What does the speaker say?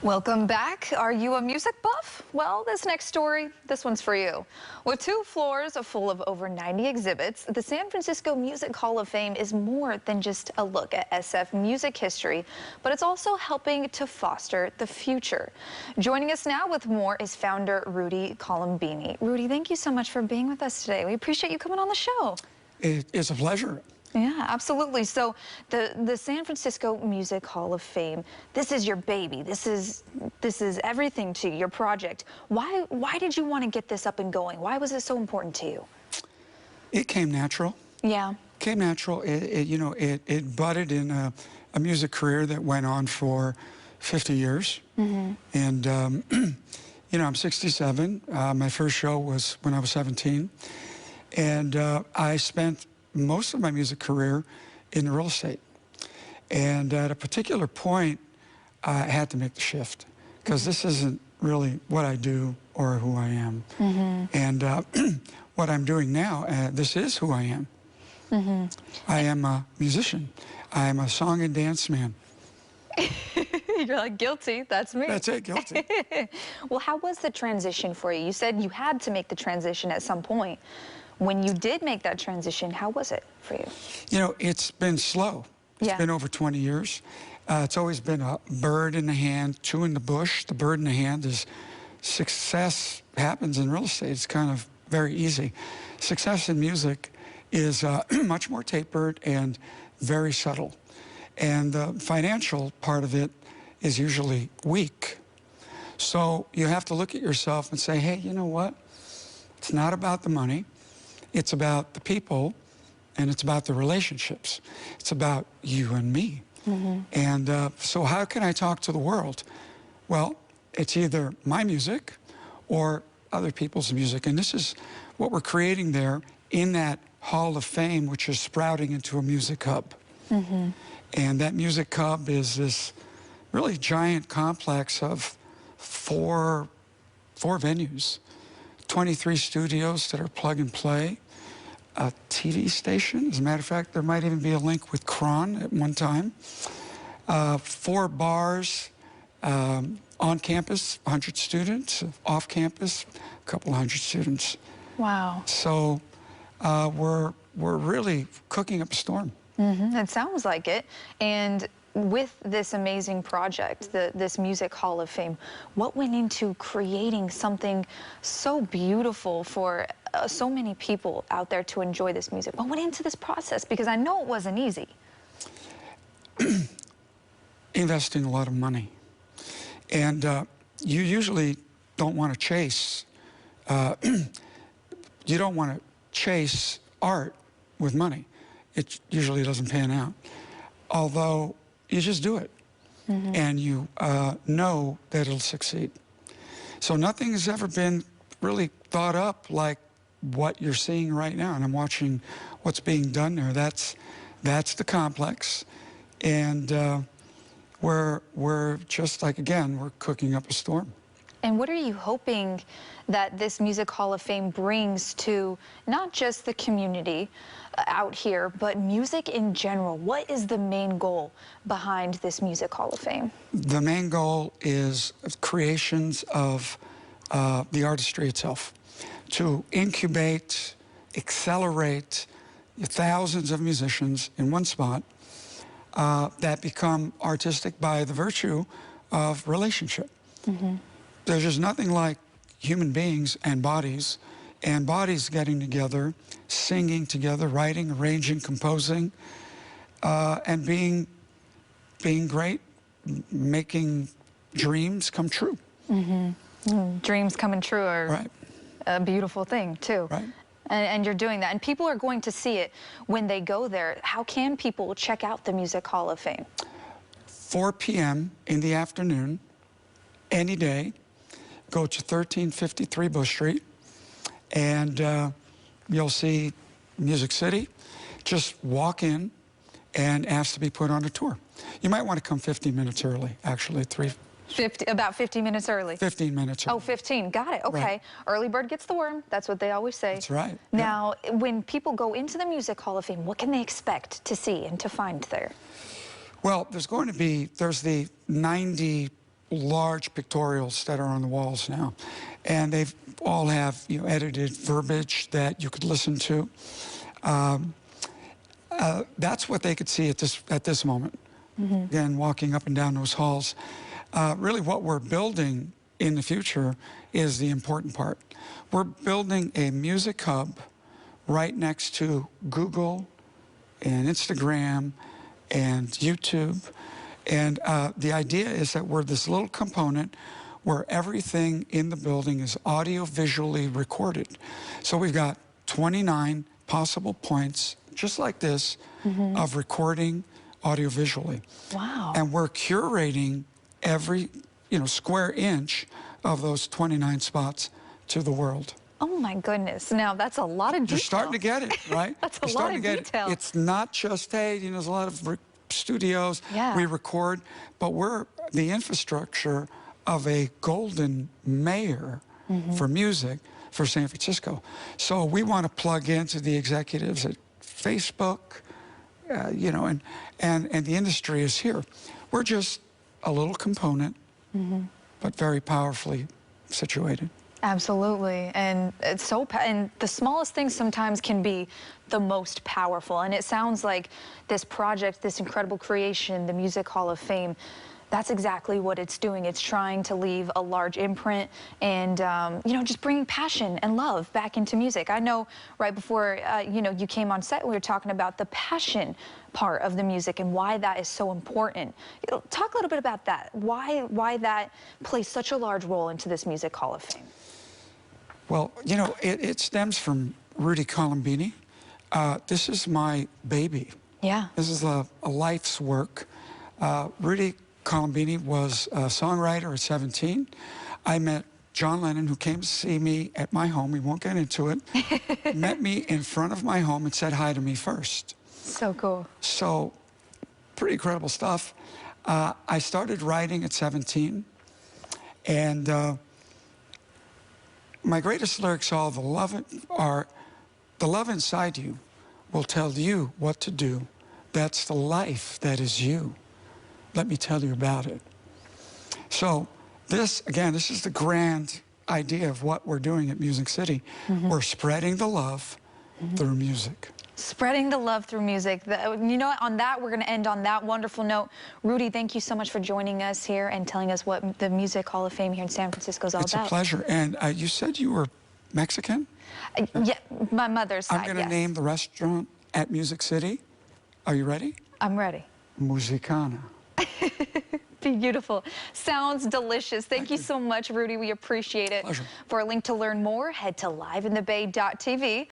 Welcome back. Are you a music buff? Well, this next story, this one's for you. With 2 floors full of over 90 exhibits, the San Francisco Music Hall of Fame is more than just a look at SF music history, but it's also helping to foster the future. Joining us now with more is founder Rudy Colombini. Rudy, thank you so much for being with us today. We appreciate you coming on the show. It's a pleasure. Yeah, absolutely. So the San Francisco Music Hall of Fame, this is your baby. This is everything to you, your project. Why did you want to get this up and going? Why was it so important to you? It came natural. Yeah. Came natural. It budded in a music career that went on for 50 years. Mm-hmm. And I'm 67. My first show was when I was 17, and I spent most of my music career in real estate. And at a particular point, I had to make the shift, because this isn't really what I do or who I am. Mm-hmm. And what I'm doing now, this is who I am. Mm-hmm. I am a musician. I am a song and dance man. You're like, guilty, that's me. That's it, guilty. Well, how was the transition for you? You said you had to make the transition at some point. When you did make that transition, how was it for you? You know, it's been slow. It's been over 20 years. It's always been a bird in the hand, two in the bush. The bird in the hand is success happens in real estate. It's kind of very easy. Success in music is much more tapered and very subtle. And the financial part of it is usually weak. So you have to look at yourself and say, hey, you know what? It's not about the money. It's about the people, and it's about the relationships. It's about you and me. Mm-hmm. And so how can I talk to the world? Well, it's either my music or other people's music. And this is what we're creating there in that Hall of Fame, which is sprouting into a music hub. Mm-hmm. And that music hub is this really giant complex of four venues. 23 studios that are plug and play, a TV station. As a matter of fact, there might even be a link with Kron at one time. 4 bars on campus, 100 students. Off campus, a couple hundred students. Wow. So we're really cooking up a storm. Mm-hmm. It sounds like it. And with this amazing project, this Music Hall of Fame, what went into creating something so beautiful for so many people out there to enjoy this music? What went into this process? Because I know it wasn't easy. Investing a lot of money. And you usually don't want to chase, you don't want to chase art with money. It usually doesn't pan out. Although, you just do it, mm-hmm. and you know that it'll succeed. So nothing has ever been really thought up like what you're seeing right now, and I'm watching what's being done there. That's the complex, and we're just like, again, we're cooking up a storm. And what are you hoping that this Music Hall of Fame brings to not just the community out here, but music in general? What is the main goal behind this Music Hall of Fame? The main goal is creations of the artistry itself, to incubate, accelerate thousands of musicians in one spot that become artistic by the virtue of relationship. Mm-hmm. There's just nothing like human beings and bodies getting together, singing together, writing, arranging, composing, and being great, making dreams come true. Mm-hmm. Dreams coming true are a beautiful thing, too. Right. And you're doing that. And people are going to see it when they go there. How can people check out the Music Hall of Fame? 4 p.m. in the afternoon, any day. Go to 1353 Bush Street, and you'll see Music City. Just walk in and ask to be put on a tour. You might want to come 15 minutes early, actually. About 15 minutes early? 15 minutes early. Oh, 15. Got it. Okay. Right. Early bird gets the worm. That's what they always say. That's right. Now, when people go into the Music Hall of Fame, what can they expect to see and to find there? Well, there's the 90 large pictorials that are on the walls now, and they've all have edited verbiage that you could listen to. That's what they could see at this moment. Again, walking up and down those halls. Really, what we're building in the future is the important part. We're building a music hub right next to Google and Instagram and YouTube. And the idea is that we're this little component where everything in the building is audio-visually recorded. So we've got 29 possible points, just like this, of recording audio-visually. Wow. And we're curating every square inch of those 29 spots to the world. Oh my goodness. Now that's a lot of detail. You're starting to get it, right? That's a lot of detail. It's not just, hey, there's a lot of studios, we record, but we're the infrastructure of a golden mayor for music for San Francisco. So we want to plug into the executives at Facebook, and the industry is here. We're just a little component, but very powerfully situated. Absolutely, and it's and the smallest things sometimes can be the most powerful. And it sounds like this project, this incredible creation, the Music Hall of Fame, that's exactly what it's doing. It's trying to leave a large imprint and, just bringing passion and love back into music. I know right before, you came on set, we were talking about the passion part of the music and why that is so important. Talk a little bit about that. Why that plays such a large role into this Music Hall of Fame. Well, it stems from Rudy Colombini. This is my baby. Yeah. This is a life's work. Rudy Colombini was a songwriter at 17. I met John Lennon, who came to see me at my home. We won't get into it. Met me in front of my home and said hi to me first. So cool. So, pretty incredible stuff. I started writing at 17, and my greatest lyrics are the love inside you will tell you what to do. That's the life that is you. Let me tell you about it. So this is the grand idea of what we're doing at Music City. We're spreading the love through music. Spreading the love through music. You know what? On that, we're going to end on that wonderful note. Rudy, thank you so much for joining us here and telling us what the Music Hall of Fame here in San Francisco is all about. It's a pleasure. And you said you were Mexican? Yeah, my mother's side, I'm going to name the restaurant at Music City. Are you ready? I'm ready. Musicana. Beautiful. Sounds delicious. Thank you so much, Rudy. We appreciate it. Pleasure. For a link to learn more, head to liveinthebay.tv.